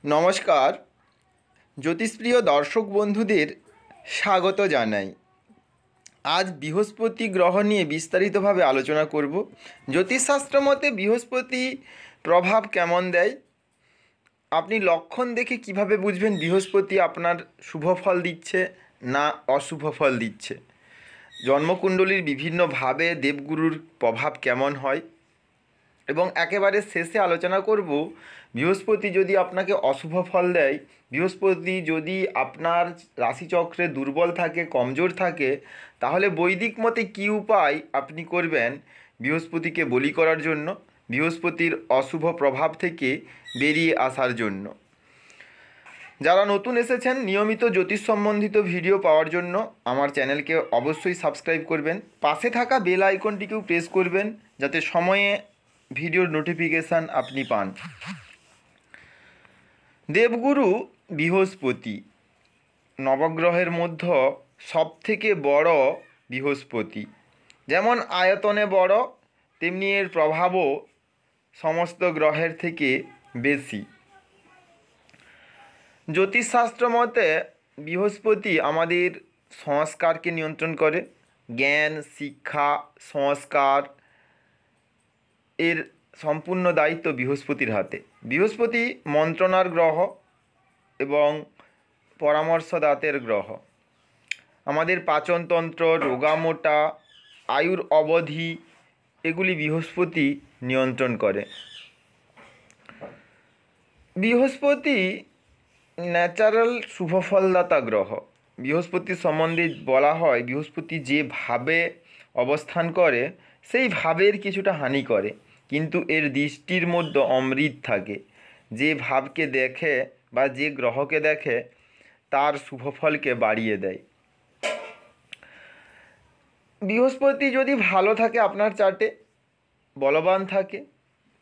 নমস্কার, জ্যোতিষপ্রিয় দর্শক বন্ধুদের স্বাগত জানাই। আজ বৃহস্পতি গ্রহ নিয়ে বিস্তারিতভাবে আলোচনা করব। জ্যোতিষশাস্ত্র মতে বৃহস্পতি প্রভাব কেমন দেয়, আপনি লক্ষণ দেখে কিভাবে বুঝবেন বৃহস্পতি আপনার শুভ ফল দিচ্ছে না অশুভ ফল দিচ্ছে, জন্মকুণ্ডলীর বিভিন্নভাবে দেবগুরুর প্রভাব কেমন হয়, এবং একেবারে শেষে আলোচনা করব বৃহস্পতি যদি আপনাকে অশুভ ফল দেয়, বৃহস্পতি যদি আপনার রাশিচক্রে দুর্বল থাকে, কমজোর থাকে, তাহলে বৈদিক মতে কী উপায় আপনি করবেন বৃহস্পতিকে বলি করার জন্য, বৃহস্পতির অশুভ প্রভাব থেকে বেরিয়ে আসার জন্য। যারা নতুন এসেছেন, নিয়মিত জ্যোতিষ সম্বন্ধিত ভিডিও পাওয়ার জন্য আমার চ্যানেলকে অবশ্যই সাবস্ক্রাইব করবেন, পাশে থাকা বেল আইকনটিকেও প্রেস করবেন যাতে সময়ে ভিডিওর নোটিফিকেশান আপনি পান। দেবগুরু বৃহস্পতি, নবগ্রহের মধ্যে সবথেকে বড় বৃহস্পতি। যেমন আয়তনে বড়, তেমনি এর প্রভাবও সমস্ত গ্রহের থেকে বেশি। জ্যোতিষশাস্ত্র মতে বৃহস্পতি আমাদের সংস্কারকে নিয়ন্ত্রণ করে। জ্ঞান, শিক্ষা, সংস্কার এর সম্পূর্ণ দায়িত্ব বৃহস্পতির হাতে। বৃহস্পতি মন্ত্রণার গ্রহ এবং পরামর্শদাতের গ্রহ। আমাদের পাচনতন্ত্র, রোগামোটা, আয়ুর অবধি এগুলি বৃহস্পতি নিয়ন্ত্রণ করে। বৃহস্পতি ন্যাচারাল শুভফলদাতা গ্রহ। বৃহস্পতি সম্বন্ধে বলা হয় বৃহস্পতি যেভাবে অবস্থান করে সেই ভাবের কিছুটা হানি করে, কিন্তু এর দৃষ্টির মধ্যে অমৃত থাকে। যে ভাবকে দেখে বা যে গ্রহকে দেখে তার শুভফলকে বাড়িয়ে দেয়। বৃহস্পতি যদি ভালো থাকে, আপনার চার্টে বলবান থাকে,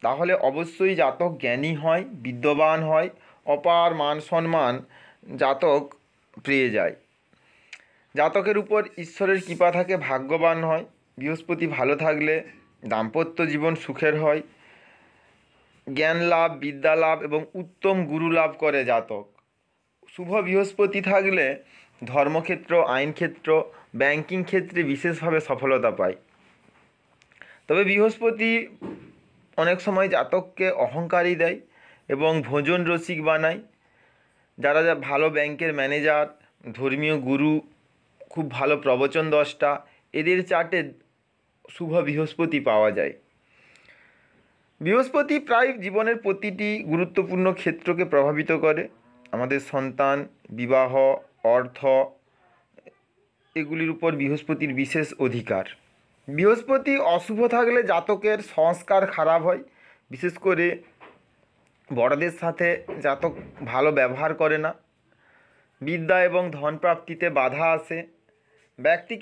তাহলে অবশ্যই জাতক জ্ঞানী হয়, বিদ্যবান হয়, অপার মান সম্মান জাতক পেয়ে যায়। জাতকের উপর ঈশ্বরের কৃপা থাকে, ভাগ্যবান হয়। বৃহস্পতি ভালো থাকলে দাম্পত্য জীবন সুখের হয়, জ্ঞান লাভ, বিদ্যা লাভ এবং উত্তম গুরু লাভ করে জাতক। শুভ বৃহস্পতি থাকলে ধর্মক্ষেত্র, আইনক্ষেত্র, ব্যাংকিং ক্ষেত্রে বিশেষভাবে সফলতা পায়। তবে বৃহস্পতি অনেক সময় জাতককে অহংকারী দেয় এবং ভোজন রসিক বানায়। যারা ভালো ব্যাংকের ম্যানেজার, ধর্মীয় গুরু, খুব ভালো প্রবচন দ্রষ্টা, এদের চার্টে শুভ বৃহস্পতি পাওয়া যায়। বৃহস্পতি প্রায় জীবনের প্রতিটি গুরুত্বপূর্ণ ক্ষেত্রকে প্রভাবিত করে। আমাদের সন্তান, বিবাহ, অর্থ, এগুলির উপর বৃহস্পতির বিশেষ অধিকার। বৃহস্পতি অশুভ থাকলে জাতকের সংস্কার খারাপ হয়। বিশেষ করে বড়দের সাথে জাতক ভালো ব্যবহার করে না, বিদ্যা এবং ধন প্রাপ্তিতে বাধা আসে, ব্যক্তি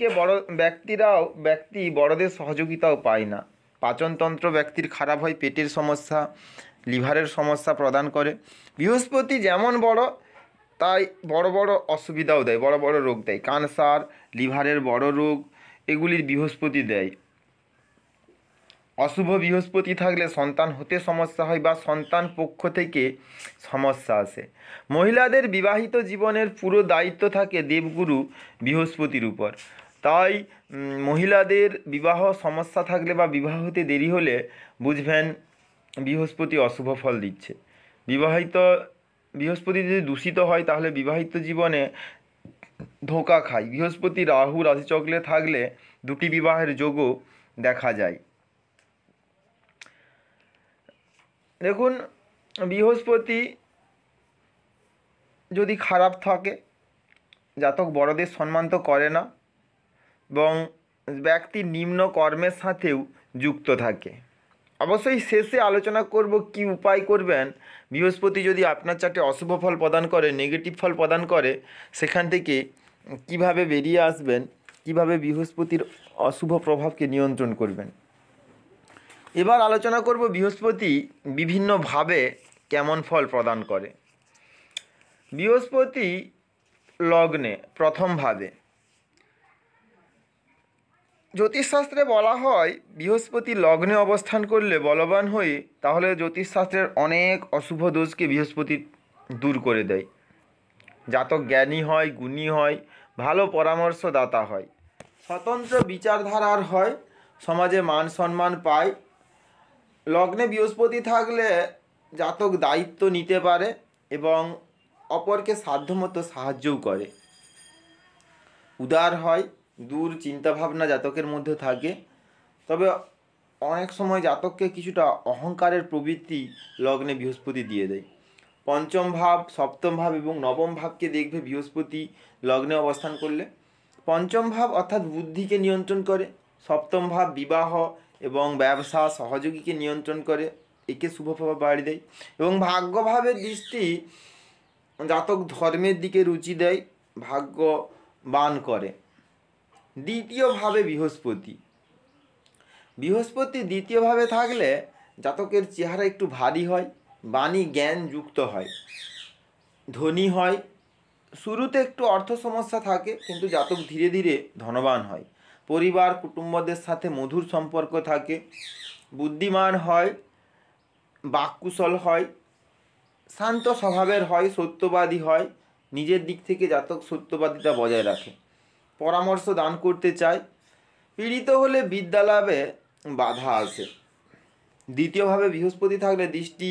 বড়দের সহযোগিতাও পায় না। পাচনতন্ত্র ব্যক্তির খারাপ হয়, পেটের সমস্যা, লিভারের সমস্যা প্রদান করে। বৃহস্পতি যেমন বড়, তাই বড় বড় অসুবিধাও দেয়, বড় বড় রোগ দেয়। ক্যান্সার, লিভারের বড় রোগ, এগুলির বৃহস্পতি দেয়। অশুভ বৃহস্পতি থাকলে সন্তান হতে সমস্যা হয় বা সন্তান পক্ষ থেকে সমস্যা আসে। মহিলাদের বিবাহিত জীবনের পুরো দায়িত্ব থাকে দেবগুরু বৃহস্পতির উপর। তাই মহিলাদের বিবাহ সমস্যা থাকলে বা বিবাহ হতে দেরি হলে বুঝবেন বৃহস্পতি অশুভ ফল দিচ্ছে। বৃহস্পতি যদি দূষিত হয় তাহলে বিবাহিত জীবনে ধোঁকা খায়। বৃহস্পতি রাহু রাশিচক্রে থাকলে দুটি বিবাহের যোগও দেখা যায়। দেখুন, বৃহস্পতি যদি খারাপ থাকে, জাতক বড়দের সম্মান তো করে না এবং ব্যক্তি নিম্ন কর্মের সাথেও যুক্ত থাকে। অবশ্যই শেষে আলোচনা করব কি উপায় করবেন বৃহস্পতি যদি আপনার চার্টে অশুভ ফল প্রদান করে, নেগেটিভ ফল প্রদান করে, সেখান থেকে কিভাবে বেরিয়ে আসবেন, কিভাবে বৃহস্পতির অশুভ প্রভাবকে নিয়ন্ত্রণ করবেন। এবার আলোচনা করব বৃহস্পতি বিভিন্নভাবে কেমন ফল প্রদান করে। বৃহস্পতি লগ্নে প্রথমভাবে জ্যোতিষশাস্ত্রে বলা হয় বৃহস্পতি লগ্নে অবস্থান করলে বলবান হয়ে, তাহলে জ্যোতিষশাস্ত্রের অনেক অশুভ দোষকে বৃহস্পতি দূর করে দেয়। জাতক জ্ঞানী হয়, গুণী হয়, ভালো পরামর্শদাতা হয়, স্বতন্ত্র বিচারধারার হয়, সমাজে মান সম্মান পায়। লগ্নে বৃহস্পতি থাকলে জাতক দায়িত্ব নিতে পারে এবং অপরকে সাধ্যমতো সাহায্যও করে। উদার হয়, দূর চিন্তাভাবনা জাতকের মধ্যে থাকে। তবে অনেক সময় জাতককে কিছুটা অহংকারের প্রবৃত্তি লগ্নে বৃহস্পতি দিয়ে দেয়। পঞ্চম ভাব, সপ্তম ভাব এবং নবম ভাবকে দেখবে বৃহস্পতি লগ্নে অবস্থান করলে। পঞ্চম ভাব অর্থাৎ বুদ্ধিকে নিয়ন্ত্রণ করে, সপ্তম ভাব বিবাহ এবং ব্যবসা সহযোগীকে নিয়ন্ত্রণ করে, একে শুভ প্রভাব বাড়িয়ে দেয়। এবং ভাগ্যভাবের দৃষ্টি জাতক ধর্মের দিকে রুচি দেয়, ভাগ্যবান করে। দ্বিতীয়ভাবে বৃহস্পতি, বৃহস্পতি দ্বিতীয়ভাবে থাকলে জাতকের চেহারা একটু ভারী হয়, বাণী জ্ঞান যুক্ত হয়, ধনী হয়। শুরুতে একটু অর্থ সমস্যা থাকে, কিন্তু জাতক ধীরে ধীরে ধনবান হয়। পরিবার কুটুম্বদের সাথে মধুর সম্পর্ক থাকে, বুদ্ধিমান হয়, বাককুশল হয়, শান্ত স্বভাবের হয়, সত্যবাদী হয়। নিজের দিক থেকে জাতক সত্যবাদিতা বজায় রাখে, পরামর্শ দান করতে চায়। পীড়িত হলে বিদ্যা লাভে বাধা আসে। দ্বিতীয়ভাবে বৃহস্পতি থাকলে দৃষ্টি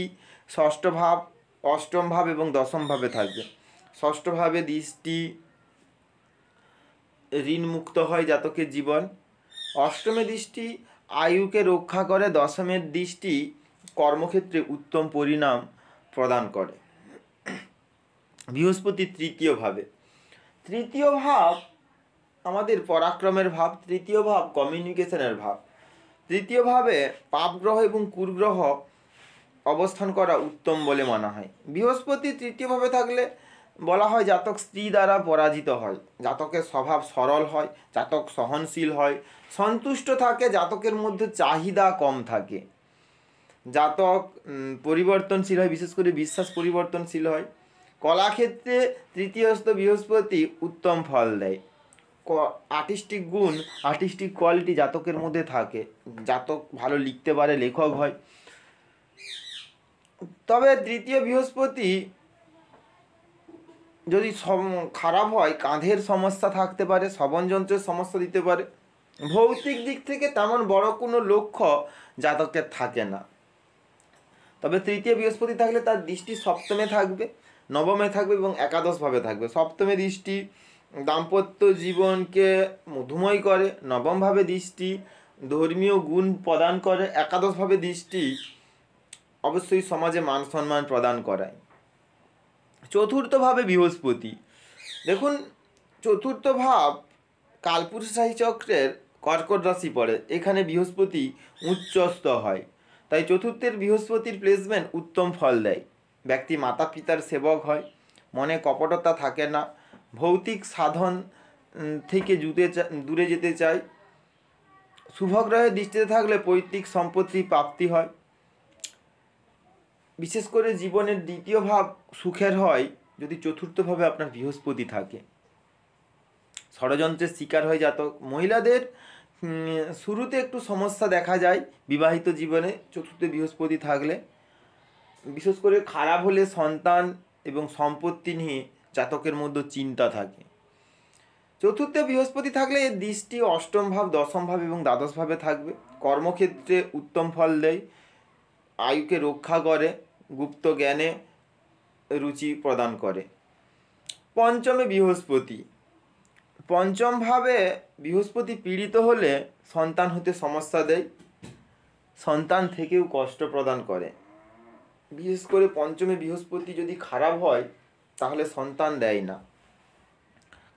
ষষ্ঠ ভাব, অষ্টম ভাব এবং দশম ভাবে থাকবে। ষষ্ঠ ভাবে দৃষ্টি ঋণমুক্ত হয় জাতকের জীবন। অষ্টমে দৃষ্টি আয়ুকে রক্ষা করে। দশমের দৃষ্টি কর্মক্ষেত্রে উত্তম পরিণাম প্রদান করে। বৃহস্পতি তৃতীয় ভাবে, তৃতীয় ভাব আমাদের পরাক্রমের ভাব, তৃতীয় ভাব কমিউনিকেশনের ভাব। তৃতীয় ভাবে পাপগ্রহ এবং কুগ্রহ অবস্থান করা উত্তম বলে মানা হয়। বৃহস্পতি তৃতীয়ভাবে থাকলে বলা হয় জাতক স্ত্রী দ্বারা পরাজিত হয়, জাতকের স্বভাব সরল হয়, জাতক সহনশীল হয়, সন্তুষ্ট থাকে, জাতকের মধ্যে চাহিদা কম থাকে, জাতক পরিবর্তনশীল হয়, বিশেষ করে বিশ্বাস পরিবর্তনশীল হয়। কলাক্ষেত্রে তৃতীয়স্থ বৃহস্পতি উত্তম ফল দেয়। আর্টিস্টিক গুণ, আর্টিস্টিক কোয়ালিটি জাতকের মধ্যে থাকে, জাতক ভালো লিখতে পারে, লেখক হয়। তবে তৃতীয় বৃহস্পতি যদি খারাপ হয়, কাঁধের সমস্যা থাকতে পারে, শ্রবণযন্ত্রের সমস্যা দিতে পারে। ভৌতিক দিক থেকে তেমন বড় কোনো লক্ষ্য জাতকের থাকে না। তবে তৃতীয় বৃহস্পতি থাকলে তার দৃষ্টি সপ্তমে থাকবে, নবমে থাকবে এবং একাদশভাবে থাকবে। সপ্তমে দৃষ্টি দাম্পত্য জীবনকে মধুময় করে, নবমভাবে দৃষ্টি ধর্মীয় গুণ প্রদান করে, একাদশভাবে দৃষ্টি অবশ্যই সমাজে মান সম্মান প্রদান করায়। চতুর্থভাবে বৃহস্পতি, দেখুন চতুর্থ ভাব কালপুরুষ রাশি চক্রের কর্কট রাশি পড়ে, এখানে বৃহস্পতি উচ্চস্থ হয়। তাই চতুর্থের বৃহস্পতির প্লেসমেন্ট উত্তম ফল দেয়। ব্যক্তি মাতা পিতার সেবক হয়, মনে কপটতা থাকে না, ভৌতিক সাধন থেকে দূরে যেতে চায়। শুভগ্রহের দৃষ্টিতে থাকলে পৈতৃক সম্পত্তি প্রাপ্তি হয়। বিশেষ করে জীবনের দ্বিতীয় ভাব সুখের হয় যদি চতুর্থভাবে আপনার বৃহস্পতি থাকে। ষড়যন্ত্রের শিকার হয় জাতক। মহিলাদের শুরুতে একটু সমস্যা দেখা যায় বিবাহিত জীবনে চতুর্থ বৃহস্পতি থাকলে, বিশেষ করে খারাপ হলে সন্তান এবং সম্পত্তি নিয়ে জাতকের মধ্যে চিন্তা থাকে। চতুর্থে বৃহস্পতি থাকলে এর দৃষ্টি অষ্টম ভাব, দশম ভাব এবং দ্বাদশ ভাবে থাকবে। কর্মক্ষেত্রে উত্তম ফল দেয়, আয়ুকে রক্ষা করে, গুপ্ত জ্ঞানে রুচি প্রদান করে। পঞ্চমে বৃহস্পতি, পঞ্চম ভাবে বৃহস্পতি পীড়িত হলে সন্তান হতে সমস্যা দেয়, সন্তান থেকেও কষ্ট প্রদান করে। বিশেষ করে পঞ্চমে বৃহস্পতি যদি খারাপ হয় তাহলে সন্তান দেয় না।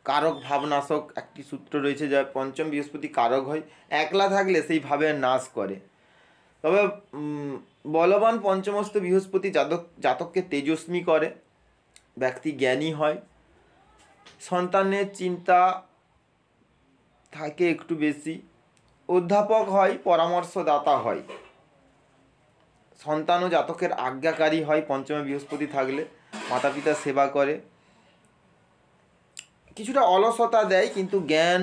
কারক ভাবনাশক একটি সূত্র রয়েছে, যা পঞ্চম বৃহস্পতি কারক হয়, একলা থাকলে সেই ভাবের নাশ করে। তবে বলবান পঞ্চমস্থ বৃহস্পতি জাতককে তেজস্বী করে, ব্যক্তি জ্ঞানী হয়, সন্তানের চিন্তা থাকে একটু বেশি, অধ্যাপক হয়, পরামর্শদাতা হয়, সন্তানও জাতকের আজ্ঞাকারী হয় পঞ্চমে বৃহস্পতি থাকলে, মাতা পিতার সেবা করে। কিছুটা অলসতা দেয় কিন্তু জ্ঞান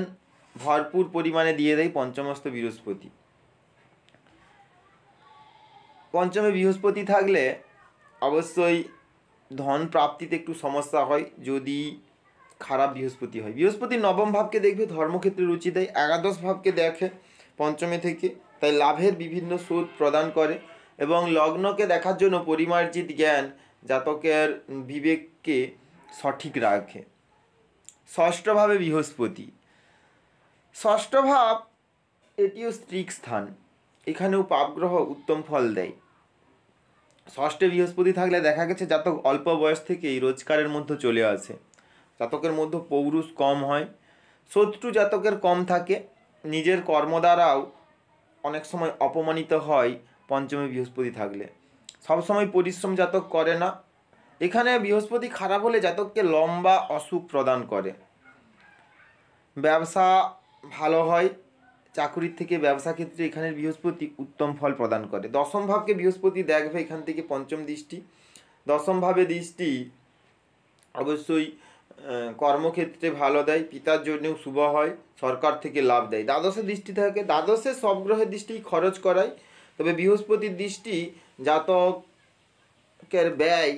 ভরপুর পরিমাণে দিয়ে দেয় পঞ্চমস্থ বৃহস্পতি। পঞ্চমে বৃহস্পতি থাকলে অবশ্যই ধন প্রাপ্তিতে একটু সমস্যা হয় যদি খারাপ বৃহস্পতি হয়। বৃহস্পতি নবম ভাবকে দেখবে ধর্মক্ষেত্রে রুচি দেয়, একাদশ ভাবকে দেখে পঞ্চমে থেকে, তাই লাভের বিভিন্ন সুদ প্রদান করে এবং লগ্নকে দেখার জন্য পরিমার্জিত জ্ঞান জাতকের বিবেককে সঠিক রাখে। ষষ্ঠভাবে বৃহস্পতি, ষষ্ঠ ভাব এটিও স্ত্রীক স্থান, এখানেও পাপগ্রহ উত্তম ফল দেয়। ষষ্ঠে বৃহস্পতি থাকলে দেখা গেছে জাতক অল্প বয়স থেকেই রোজগারের মধ্যে চলে আসে, জাতকের মধ্যে পৌরুষ কম হয়, শত্রু জাতকের কম থাকে, নিজের কর্ম দ্বারাও অনেক সময় অপমানিত হয়। পঞ্চমে বৃহস্পতি থাকলে সবসময় পরিশ্রম জাতক করে না। এখানে বৃহস্পতি খারাপ হলে জাতককে লম্বা অসুখ প্রদান করে। ব্যবসা ভালো হয়, চাকুরির থেকে ব্যবসা ক্ষেত্রে এখানের বৃহস্পতি উত্তম ফল প্রদান করে। দশম ভাবকে বৃহস্পতি দেখবে এখান থেকে পঞ্চম দৃষ্টি, দশম ভাবে দৃষ্টি অবশ্যই কর্মক্ষেত্রে ভালো দেয়, পিতার জন্যও শুভ হয়, সরকার থেকে লাভ দেয়। দ্বাদশে দৃষ্টি থাকে, দ্বাদশে সব গ্রহের দৃষ্টি খরচ করায়, তবে বৃহস্পতির দৃষ্টি জাতকের ব্যয়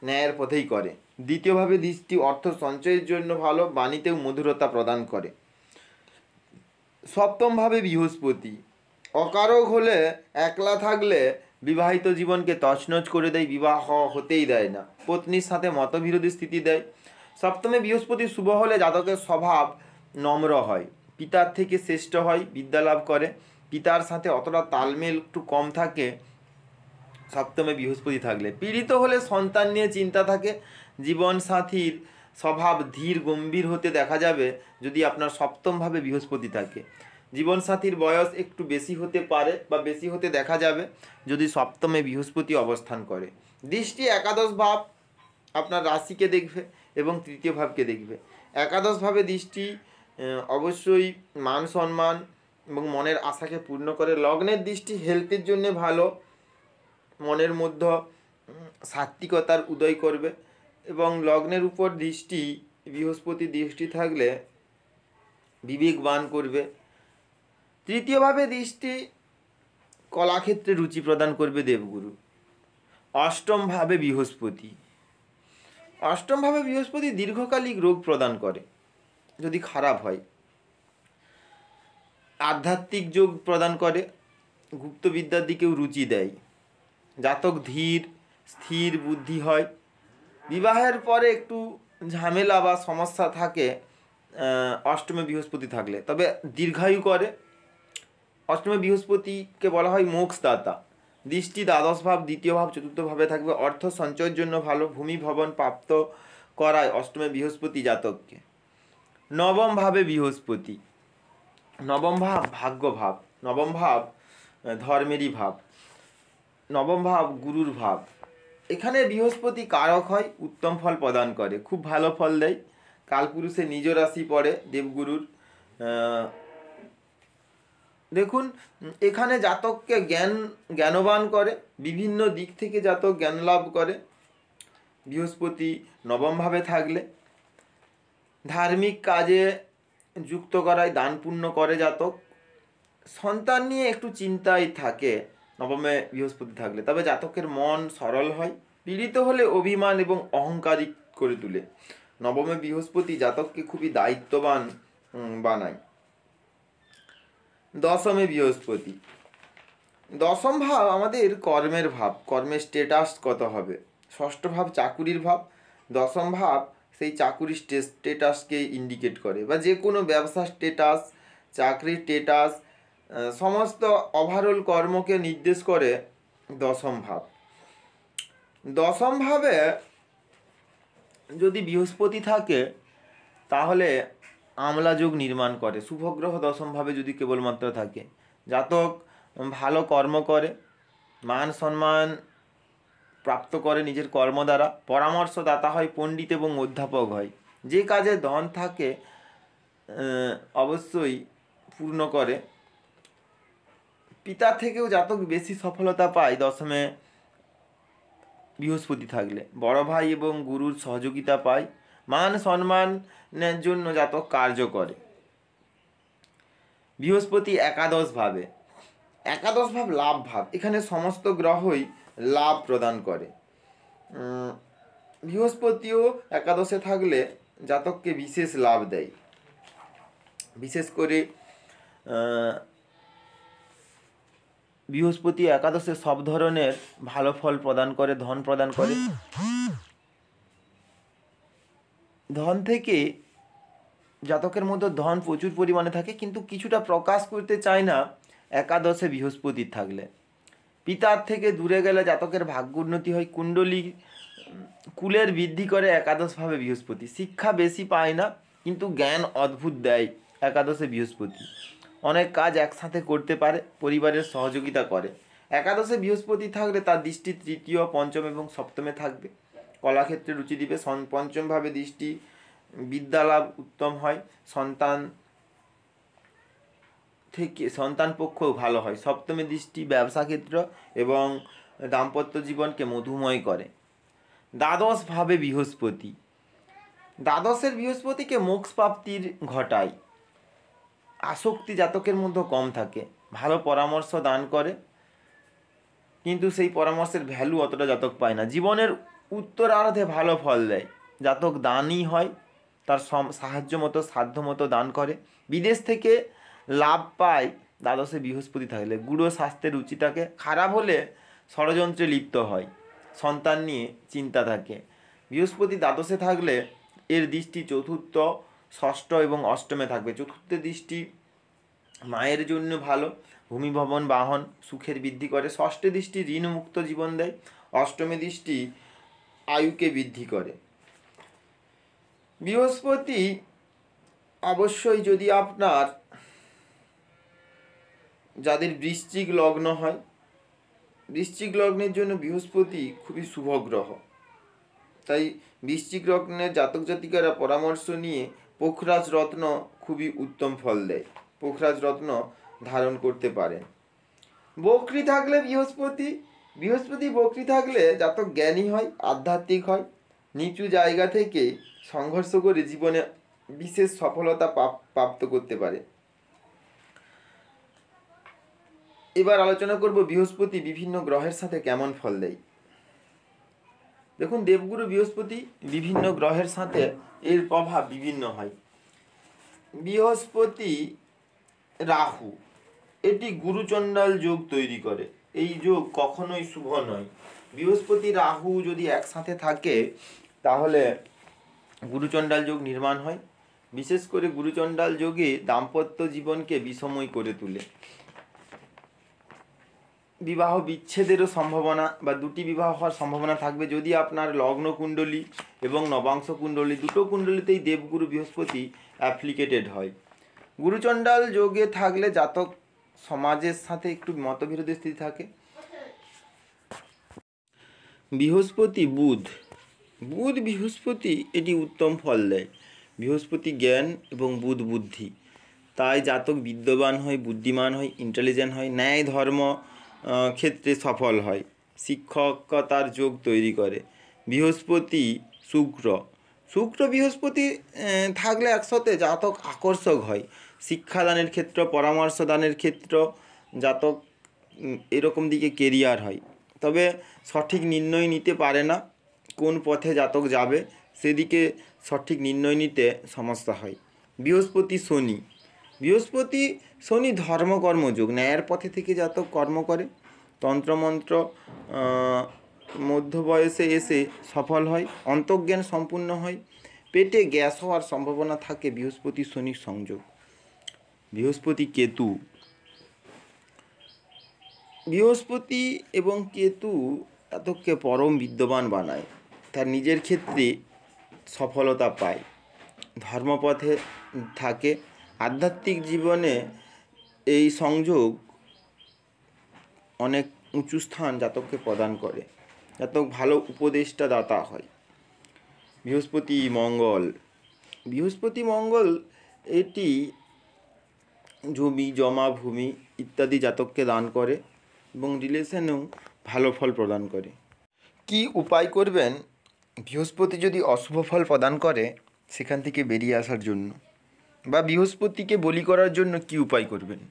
ন্যায়ের পথেই করে। দ্বিতীয়ভাবে দৃষ্টি অর্থ সঞ্চয়ের জন্য ভালো, বাণীতেও মধুরতা প্রদান করে। সপ্তমভাবে বৃহস্পতি অকারক হলে, একলা থাকলে বিবাহিত জীবনকে তছনছ করে দেয়, বিবাহ হতেই দেয় না, পত্নীর সাথে মতবিরোধী স্থিতি দেয়। সপ্তমে বৃহস্পতি শুভ হলে জাতকের স্বভাব নম্র হয়, পিতার থেকে শ্রেষ্ঠ হয়, বিদ্যা লাভ করে, পিতার সাথে অতটা তালমেল একটু কম থাকে সপ্তমে বৃহস্পতি থাকলে। পীড়িত হলে সন্তান নিয়ে চিন্তা থাকে, জীবনসাথীর স্বভাব ধীর গম্ভীর হতে দেখা যাবে যদি আপনার সপ্তমভাবে বৃহস্পতি থাকে। জীবনসাথীর বয়স একটু বেশি হতে পারে বা বেশি হতে দেখা যাবে যদি সপ্তমে বৃহস্পতি অবস্থান করে। দৃষ্টি একাদশ ভাব আপনার রাশিকে দেখবে এবং তৃতীয় ভাবকে দেখবে। একাদশভাবে দৃষ্টি অবশ্যই মান সম্মান এবং মনের আশাকে পূর্ণ করে। লগ্নের দৃষ্টি হেলথের জন্য ভালো, মনের মধ্যে সাত্ত্বিকতার উদয় করবে এবং লগ্নের উপর দৃষ্টি বৃহস্পতি দৃষ্টি থাকলে বিবেকবান করবে। তৃতীয়ভাবে দৃষ্টি কলাক্ষেত্রে রুচি প্রদান করবে দেবগুরু। অষ্টমভাবে বৃহস্পতি, অষ্টমভাবে বৃহস্পতি দীর্ঘকালিক রোগ প্রদান করে যদি খারাপ হয়, আধ্যাত্মিক যোগ প্রদান করে, গুপ্তবিদ্যার দিকেও রুচি দেয়, জাতক ধীর স্থির বুদ্ধি হয়, বিবাহের পরে একটু ঝামেলা বা সমস্যা থাকে অষ্টমে বৃহস্পতি থাকলে, তবে দীর্ঘায়ু করে। অষ্টমে বৃহস্পতিকে বলা হয় মোক্ষদাতা। দৃষ্টি দ্বাদশ ভাব, দ্বিতীয় ভাব, চতুর্থ ভাবে থাকবে। অর্থ সঞ্চয়ের জন্য ভালো, ভূমি ভবন প্রাপ্ত করায় অষ্টমে বৃহস্পতি জাতককে। নবম ভাবে বৃহস্পতি, নবম ভাব ভাগ্য ভাব, নবম ভাব ধর্মেরই ভাব, নবম ভাব গুরুর ভাব। এখানে বৃহস্পতি কারক হয়, উত্তম ফল প্রদান করে, খুব ভালো ফল দেয়। কালপুরুষে নিজ রাশি পড়ে দেবগুরুর। দেখুন এখানে জাতককে জ্ঞানবান করে, বিভিন্ন দিক থেকে জাতক জ্ঞান লাভ করে বৃহস্পতি নবমভাবে থাকলে। ধার্মিক কাজে যুক্ত করায়, দান পুণ্য করে জাতক। সন্তান নিয়ে একটু চিন্তায় থাকে নবমে বৃহস্পতি থাকলে, তবে জাতকের মন সরল হয়। পীড়িত হলে অভিমান এবং অহংকারী করে তোলে। নবমে বৃহস্পতি জাতককে খুবই দায়িত্ববান বানায়। দশমে বৃহস্পতি, দশম ভাব আমাদের কর্মের ভাব, কর্মের স্টেটাস কত হবে। ষষ্ঠ ভাব চাকুরির ভাব, দশম ভাব সেই চাকুরির স্টেটাসকে ইন্ডিকেট করে, বা যে কোনো ব্যবসার স্টেটাস, চাকরির স্টেটাস, সমস্ত ওভারঅল কর্মকে নির্দেশ করে দশম ভাব। দশম ভাবে যদি বৃহস্পতি থাকে তাহলে আমলা যোগ নির্মাণ করে। শুভগ্রহ দশমভাবে যদি কেবলমাত্র থাকে, জাতক ভালো কর্ম করে, মান সম্মান প্রাপ্ত করে নিজের কর্ম দ্বারা, পরামর্শদাতা হয়, পণ্ডিত এবং অধ্যাপক হয়। যে কাজে ধন থাকে অবশ্যই পূর্ণ করে। পিতার থেকেও জাতক বেশি সফলতা পায় দশমে বৃহস্পতি থাকলে। বড় ভাই এবং গুরুর সহযোগিতা পায়, মান সম্মানের জন্য জাতক কার্য করে। বৃহস্পতি একাদশ ভাবে, একাদশ ভাব লাভ ভাব, এখানে সমস্ত গ্রহই লাভ প্রদান করে। বৃহস্পতিও একাদশে থাকলে জাতককে বিশেষ লাভ দেয়। বিশেষ করে বৃহস্পতি একাদশে সব ধরনের ভালো ফল প্রদান করে, ধন প্রদান করে। ধন থেকে জাতকের মধ্যে ধন প্রচুর পরিমাণে থাকে, কিন্তু কিছুটা প্রকাশ করতে চায় না একাদশে বৃহস্পতি থাকলে। পিতার থেকে দূরে গেলে জাতকের ভাগ্য উন্নতি হয়। কুণ্ডলী কুলের বৃদ্ধি করে একাদশভাবে বৃহস্পতি। শিক্ষা বেশি পায় না, কিন্তু জ্ঞান অদ্ভুত দেয় একাদশে বৃহস্পতি। অনেক কাজ একসাথে করতে পারে, পরিবারের সহযোগিতা করে। একাদশে বৃহস্পতি থাকলে তার দৃষ্টি তৃতীয়, পঞ্চম এবং সপ্তমে থাকবে, কলাক্ষেত্রে রুচি দিবে। পঞ্চমভাবে দৃষ্টি বিদ্যালাভ উত্তম হয়, সন্তান পক্ষও ভালো হয়। সপ্তমে দৃষ্টি ব্যবসা ক্ষেত্র এবং দাম্পত্য জীবনকে মধুময় করে। দ্বাদশভাবে বৃহস্পতি, দ্বাদশের বৃহস্পতিকে মোক্ষ প্রাপ্তির ঘটায়। আসক্তি জাতকের মধ্যে কম থাকে, ভালো পরামর্শ দান করে, কিন্তু সেই পরামর্শের ভ্যালু অতটা জাতক পায় না। জীবনের উত্তরার্ধে ভালো ফল দেয়, জাতক দানই হয়, তার সাহায্য মতো সাধ্য মতো দান করে। বিদেশ থেকে লাভ পায় দ্বাদশে বৃহস্পতি থাকলে। গুড়ো স্বাস্থ্যের রুচি থাকে, খারাপ হলে ষড়যন্ত্রে লিপ্ত হয়, সন্তান নিয়ে চিন্তা থাকে। বৃহস্পতি দ্বাদশে থাকলে এর দৃষ্টি চতুর্থ, ষষ্ঠ এবং অষ্টমে থাকবে। চতুর্থ দৃষ্টি মায়ের জন্য ভালো, ভূমি ভবন বাহন সুখের বৃদ্ধি করে। ষষ্ঠ দৃষ্টি ঋণমুক্ত জীবন দেয়। অষ্টমী দৃষ্টি আয়ুকে বৃদ্ধি করে। বৃহস্পতি অবশ্যই যদি আপনার যাদের বৃশ্চিক লগ্ন হয়, বৃশ্চিক লগ্নের জন্য বৃহস্পতি খুবই শুভ গ্রহ। তাই বৃশ্চিক লগ্নের জাতক জাতিকারা পরামর্শ নিয়ে পোখরাজ রত্ন খুবই উত্তম ফল দেয়, পোখরাজ রত্ন ধারণ করতে পারেন। বক্রী থাকলে বৃহস্পতি বক্রী থাকলে জাতক জ্ঞানী হয়, আধ্যাত্মিক হয়, নিচু জায়গা থেকে সংঘর্ষ করে জীবনে বিশেষ সফলতা প্রাপ্ত করতে পারে। এবার আলোচনা করব বৃহস্পতি বিভিন্ন গ্রহের সাথে কেমন ফল দেয়। দেখুন, দেবগুরু বৃহস্পতি বিভিন্ন গ্রহের সাথে এর প্রভাব বিভিন্ন হয়। বৃহস্পতি রাহু, এটি গুরুচণ্ডাল যোগ তৈরি করে। এই যোগ কখনোই শুভ নয়। বৃহস্পতি রাহু যদি একসাথে থাকে তাহলে গুরুচণ্ডাল যোগ নির্মাণ হয়। বিশেষ করে গুরুচণ্ডাল যোগে দাম্পত্য জীবনকে বিষময় করে তোলে। বিবাহ বিচ্ছেদেরও সম্ভাবনা বা দুটি বিবাহ হওয়ার সম্ভাবনা থাকবে যদি আপনার লগ্ন কুণ্ডলী এবং নবাংশ কুণ্ডলী দুটো কুণ্ডলীতেই দেবগুরু বৃহস্পতি অ্যাপ্লিকেটেড হয়। গুরুচণ্ডাল যোগে থাকলে জাতক সমাজের সাথে একটু মতবিরোধী স্থিতি থাকে। বৃহস্পতি বুধ বৃহস্পতি এটি উত্তম ফল দেয়। বৃহস্পতি জ্ঞান এবং বুধ বুদ্ধি, তাই জাতক বিদ্যমান হয়, বুদ্ধিমান হয়, ইন্টেলিজেন্ট হয়, ন্যায় ধর্ম ক্ষেত্রে সফল হয়, শিক্ষকতার যোগ তৈরি করে। বৃহস্পতি শুক্র বৃহস্পতি থাকলে একসাথে জাতক আকর্ষক হয়, শিক্ষাদানের ক্ষেত্র, পরামর্শ দানের ক্ষেত্র জাতক এরকম দিকে কেরিয়ার হয়। তবে সঠিক নির্ণয় নিতে পারে না, কোন পথে জাতক যাবে সেদিকে সঠিক নির্ণয় নিতে সমস্যা হয়। বৃহস্পতি শনি ধর্মকর্মযোগ, ন্যায়ের পথে থেকে জাতক কর্ম করে, তন্ত্রমন্ত্র মধ্য বয়সে এসে সফল হয়, অন্তর্জ্ঞান সম্পূর্ণ হয়, পেটে গ্যাস হওয়ার সম্ভাবনা থাকে বৃহস্পতি শনির সংযোগ। বৃহস্পতি এবং কেতু জাতককে পরম বিদ্যমান বানায়, তার নিজের ক্ষেত্রে সফলতা পায়, ধর্মপথে থাকে। আধ্যাত্মিক জীবনে এই সংযোগ অনেক উঁচু স্থান জাতককে প্রদান করে, জাতক ভালো উপদেষ্টা দাতা হয়। বৃহস্পতি মঙ্গল এটি জমি জমা ভূমি ইত্যাদি জাতককে দান করে এবং রিলেশনেও ভালো ফল প্রদান করে। কি উপায় করবেন বৃহস্পতি যদি অশুভ ফল প্রদান করে সেখান থেকে বেরিয়ে আসার জন্য, বা বৃহস্পতিকে বলি করার জন্য কি উপায় করবেন?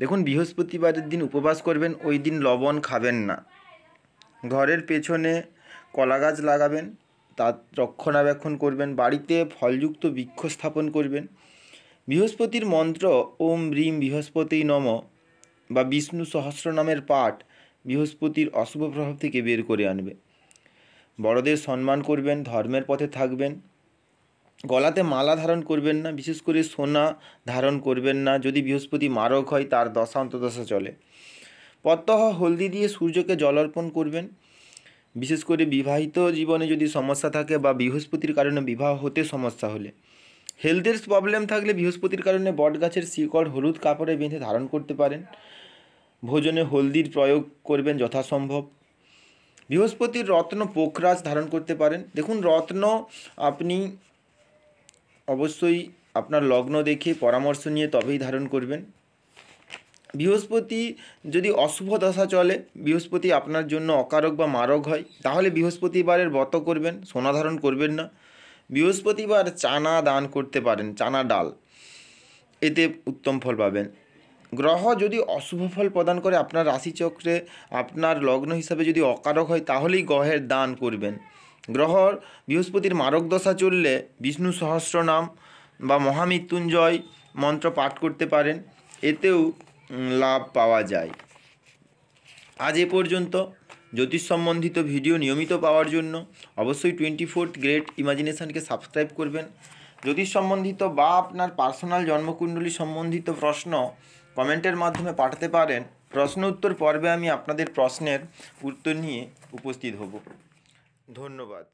দেখুন, বৃহস্পতিবারের দিন উপবাস করবেন, ওই দিন লবণ খাবেন না, ঘরের পেছনে কলা গাছ লাগাবেন, তার রক্ষণাবেক্ষণ করবেন। বাড়িতে ফলযুক্ত বৃক্ষ স্থাপন করবেন। বৃহস্পতির মন্ত্র ওম হ্রিম বৃহস্পতি নম বা বিষ্ণু সহস্রনামের পাঠ বৃহস্পতির অশুভ প্রভাব থেকে বের করে আনবে। বড়দের সম্মান করবেন, ধর্মের পথে থাকবেন। গলাতে মালা ধারণ করবেন না, বিশেষ করে সোনা ধারণ করবেন না যদি বৃহস্পতি মারক হয়, তার দশা অন্তর্দশা চলে। প্রত্যহ হলদি দিয়ে সূর্যকে জল অর্পণ করবেন। বিশেষ করে বিবাহিত জীবনে যদি সমস্যা থাকে বা বৃহস্পতির কারণে বিবাহ হতে সমস্যা হলে, হেলথের প্রবলেম থাকলে বৃহস্পতির কারণে বটগাছের শিকড় হলুদ কাপড়ে বেঁধে ধারণ করতে পারেন। ভোজনে হলদির প্রয়োগ করবেন যথাসম্ভব। বৃহস্পতির রত্ন পোখরাজ ধারণ করতে পারেন। দেখুন, রত্ন আপনি অবশ্যই আপনার লগ্ন দেখে পরামর্শ নিয়ে তবেই ধারণ করবেন। বৃহস্পতি যদি অশুভ দশা চলে, বৃহস্পতি আপনার জন্য অকারক বা মারক হয়, তাহলে বৃহস্পতিবারের ব্রত করবেন, সোনা ধারণ করবেন না। বৃহস্পতিবার চানা দান করতে পারেন, চানা ডাল, এতে উত্তম ফল পাবেন। গ্রহ যদি অশুভ ফল প্রদান করে আপনার রাশিচক্রে, আপনার লগ্ন হিসাবে যদি অকারক হয়, তাহলেই গ্রহের দান করবেন। গ্রহর বৃহস্পতির মারক দশা চললে বিষ্ণু সহস্রনাম বা মহামৃত্যুঞ্জয় মন্ত্র পাঠ করতে পারেন, এতেও লাভ পাওয়া যায়। আজ এ পর্যন্ত। জ্যোতিষ সম্বন্ধিত ভিডিও নিয়মিত পাওয়ার জন্য অবশ্যই 24th গ্রেট ইমাজিনেশনকে সাবস্ক্রাইব করবেন। জ্যোতিষ সম্বন্ধিত বা আপনার পার্সোনাল জন্মকুণ্ডলী সম্বন্ধিত প্রশ্ন কমেন্টের মাধ্যমে পাঠাতে পারেন। প্রশ্ন উত্তর পর্বে আমি আপনাদের প্রশ্নের উত্তর নিয়ে উপস্থিত হব। ধন্যবাদ।